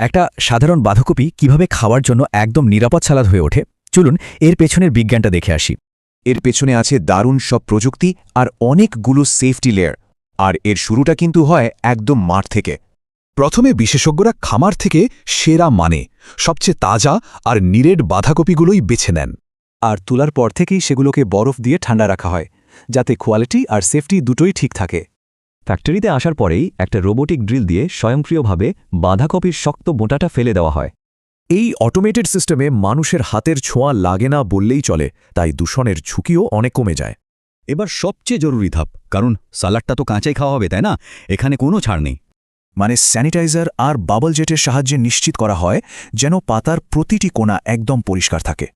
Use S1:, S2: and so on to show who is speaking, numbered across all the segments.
S1: একটা সাধারণ বাঁধাকপি কিভাবে খাওয়ার জন্য একদম নিরাপদ সালাদ হয়ে ওঠে চলুন এর পেছনের বিজ্ঞানটা দেখে আসি।
S2: এর পেছনে আছে দারুণ সব প্রযুক্তি আর অনেকগুলো সেফটি লেয়ার। আর এর শুরুটা কিন্তু হয় একদম মাঠ থেকে।
S3: প্রথমে বিশেষজ্ঞরা খামার থেকে সেরা সবচেয়ে তাজা আর নিরেট বাঁধাকপিগুলোই বেছে নেন।
S4: আর তোলার পর থেকেই সেগুলোকে বরফ দিয়ে ঠান্ডা রাখা হয়, যাতে কোয়ালিটি আর সেফটি দুটোই ঠিক থাকে।
S5: ফ্যাক্টরিতে আসার পরেই একটা রোবোটিক ড্রিল দিয়ে স্বয়ংক্রিয়ভাবে বাঁধাকপির শক্ত বোঁটাটা ফেলে দেওয়া হয়।
S3: এই অটোমেটেড সিস্টেমে মানুষের হাতের ছোঁয়া লাগে না বললেই চলে, তাই দূষণের ঝুঁকিও অনেক কমে যায়।
S6: এবার সবচেয়ে জরুরি ধাপ, কারণ সালাডটা তো কাঁচাই খাওয়া হবে, তাই না? এখানে কোনো ছাড় নেই।
S2: মানে স্যানিটাইজার আর বাবল জেটের সাহায্যে নিশ্চিত করা হয় যেন পাতার প্রতিটি কোণা একদম পরিষ্কার থাকে।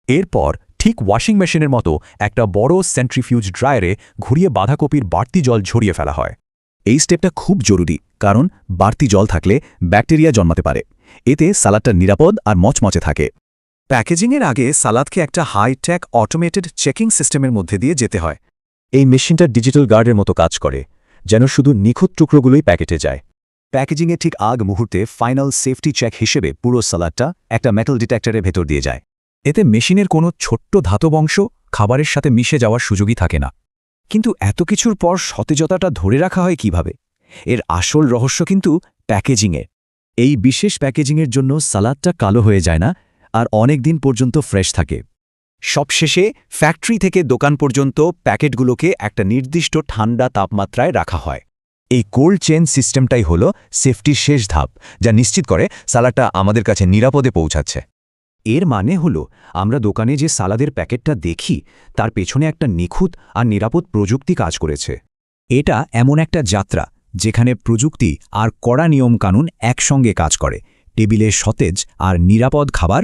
S1: এরপর ঠিক ওয়াশিং মেশিনের মতো একটা বড় সেন্ট্রিফিউজ ড্রায়ারে ঘুরিয়ে বাঁধাকপির বাড়তি জল ঝরিয়ে ফেলা হয়।
S2: এই স্টেপটা খুব জরুরি, কারণ বাড়তি জল থাকলে ব্যাকটেরিয়া জন্মাতে পারে। এতে সালাদটা নিরাপদ আর মচমচে থাকে। প্যাকেজিংয়ের আগে সালাদকে একটা হাইটেক অটোমেটেড চেকিং সিস্টেমের মধ্যে দিয়ে যেতে হয়।
S1: এই মেশিনটা ডিজিটাল গার্ডের মতো কাজ করে, যেন শুধু নিখুঁত টুকরোগুলোই প্যাকেটে যায়।
S4: প্যাকেজিংয়ের ঠিক আগ মুহূর্তে ফাইনাল সেফটি চেক হিসেবে পুরো সালাদটা একটা মেটাল ডিটেক্টরের ভেতর দিয়ে যায়।
S1: এতে মেশিনের কোনো ছোট্ট ধাতব অংশ খাবারের সাথে মিশে যাওয়ার সুযোগই থাকে না।
S4: কিন্তু এত কিছুর পর সতেজতাটা ধরে রাখা হয় কিভাবে? এর আসল রহস্য কিন্তু প্যাকেজিংয়ে। এই বিশেষ প্যাকেজিংয়ের জন্য সালাদটা কালো হয়ে যায় না আর অনেক দিন পর্যন্ত ফ্রেশ থাকে। সবশেষে ফ্যাক্টরি থেকে দোকান পর্যন্ত প্যাকেটগুলোকে একটা নির্দিষ্ট ঠান্ডা তাপমাত্রায় রাখা হয়।
S1: এই কোল্ড চেইন সিস্টেমটাই হলো সেফটির শেষ ধাপ, যা নিশ্চিত করে সালাদটা আমাদের কাছে নিরাপদে পৌঁছাচ্ছে।
S4: এর মানে হলো আমরা দোকানে যে সালাদের প্যাকেটটা দেখি তার পেছনে একটা নিখুঁত আর নিরাপদ প্রযুক্তি কাজ করেছে। এটা এমন একটা যাত্রা যেখানে প্রযুক্তি আর কড়া নিয়মকানুন একসঙ্গে কাজ করে টেবিলে সতেজ আর নিরাপদ খাবার